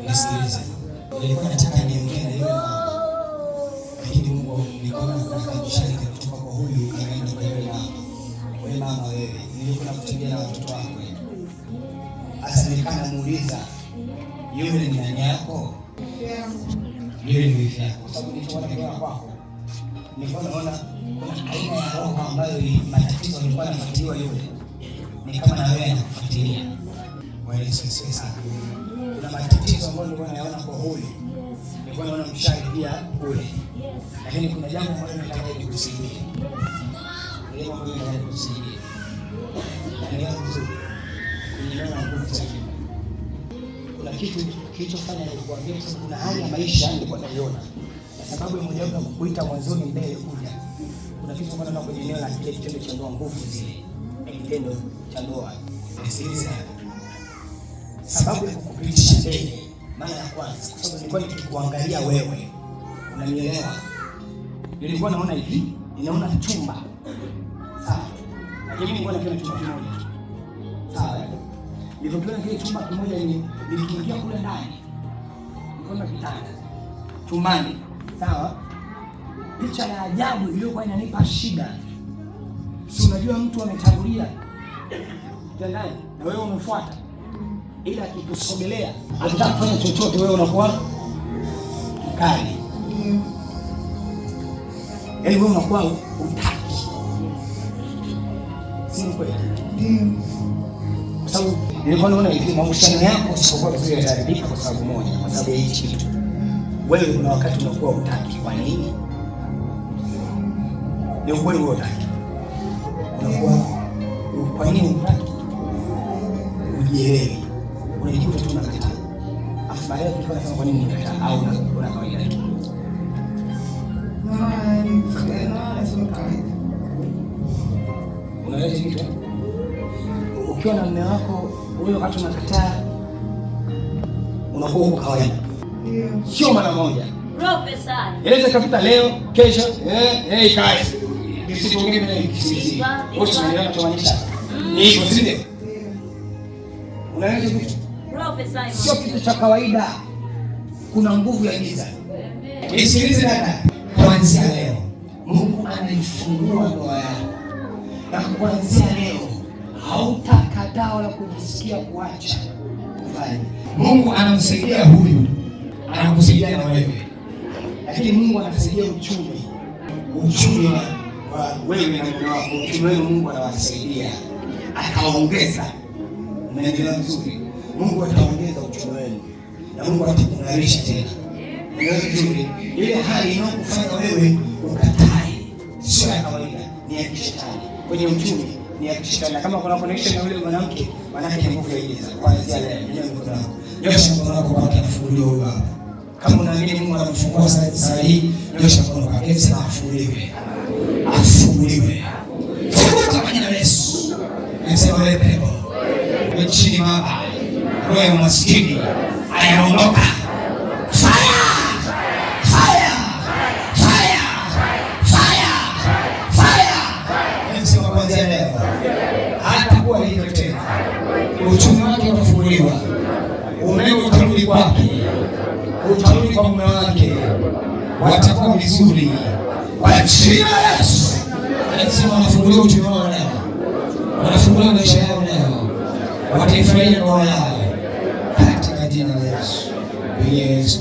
Nisikilize. Nilikuwa nataka niongee na yule mama. Lakini Mungu nilikuwa nataka nishariki kutoka kwa huyu anaenda kwa yule mama. Wewe mama wewe, nilikuwa nakutembea na watoto wako. Sasa nikamuuliza, yule ni nani yako? Yule ni wifi yako. Kwa sababu nilikuwa naona kwako. Nilikuwa naona kuna aina ya roho ambayo matatizo yalikuwa yanafuatiliwa yule. Ni kama na wewe anakufuatilia. Wewe sisi sana. Kuna matatizo ambayo nilikuwa naona kwa huyu. Nilikuwa naona mshahidi pia kule. Lakini kuna jambo ambalo nataka kukusaidia. Ndio mambo nataka kukusaidia. Ndio vizuri. Ninaona nguvu sana. Kuna kitu kilichofanya nikuambia kwa sababu kuna hali ya maisha nilikuwa naiona. Kwa sababu mmoja wapo kukuita mwanzoni mbele kuja. Kuna kitu kama na kwenye eneo la kile kitendo cha ndoa, nguvu zile. Kitendo cha ndoa. Nisikilize. Sababu ya kukupitisha mbele mara ya kwanza kwa sababu nilikuwa nikikuangalia wewe. Unanielewa? Nilikuwa naona hivi, ninaona chumba. Sawa. Lakini nilikuwa nakiona chumba kimoja. Sawa. Nilipokiona kile chumba kimoja nilikiingia kule ndani. Nikaona kitanda. Chumbani. Sawa? Picha ya ajabu iliyokuwa inanipa shida. Si unajua mtu ametangulia kitandani na wewe umefuata. Ila akikusogelea, akitaka kufanya chochote wewe unakuwa mkali. Yaani wewe unakuwa utaki. Si kweli? Kwa sababu nilikuwa naona hivi mahusiano yako sio vizuri yataharibika kwa sababu moja, kwa sababu ya hichi kitu. Wewe kuna wakati unakuwa utaki. Kwa nini? Ni ukweli wewe utaki. Unakuwa kwa nini utaki? Ujielewi. Unajikuta tu unakataa. Afu baadaye tulikuwa tunasema kwa nini unakataa au una kawaida tu. Unaweza kitu? Ukiwa na mume wako wewe wakati unakataa unakuwa uko kawaida. Sio mara moja. Profesa. Eleza kapita leo, kesho, kazi. Nisipongee na hiki. Wote tunaelewa tumanisha. Ni hivyo sio? Unaweza kitu? Profesa. Sio kitu cha kawaida. Kuna nguvu ya giza. Nisikilize dada. Kuanzia leo Mungu anaifungua ndoa yako. Na kuanzia leo hautakataa wala kujisikia kuacha kufanya. Mungu anamsaidia huyu. Anakusaidia na wewe. Lakini Mungu anasaidia uchumi. Uchumi wa wewe na mume wako. Uchumi wenu Mungu anawasaidia. Akaongeza. Unaendelea vizuri. Mungu ataongeza uchumi wenu. Na Mungu atakung'arisha tena. Unaendelea vizuri. Ile hali inayokufanya wewe ukatae sio ya kawaida, ni ya kishetani. Kwenye uchumi ni ya kishetani. Kama kuna connection na yule mwanamke, manake ni nguvu ya giza. Kuanzia leo ndio mkono wako. Nyosha mkono wako kwa kufunguliwa huyo hapa. Kama unaamini Mungu anamfungua saa hii, nyosha mkono wako. Sema afunguliwe. Afunguliwe. Fungua kwa jina la Yesu. Nasema wewe pepo. Wewe chini baba. Roho maskini ayaondoka. Fire! Fire! Fire! Fire! Fire! Nasema kuanzia leo hatakuwa hivyo tena. Uchumi wake utafunguliwa. Umeme utarudi kwake. Utarudi kwa mume wake. Watakuwa vizuri. Kwa jina la Yesu. Nasema wanafunguliwa uchumi wao leo. Wanafunguliwa maisha yao leo. Wataifurahia ndoa yao. Katika jina la Yesu. Yesu.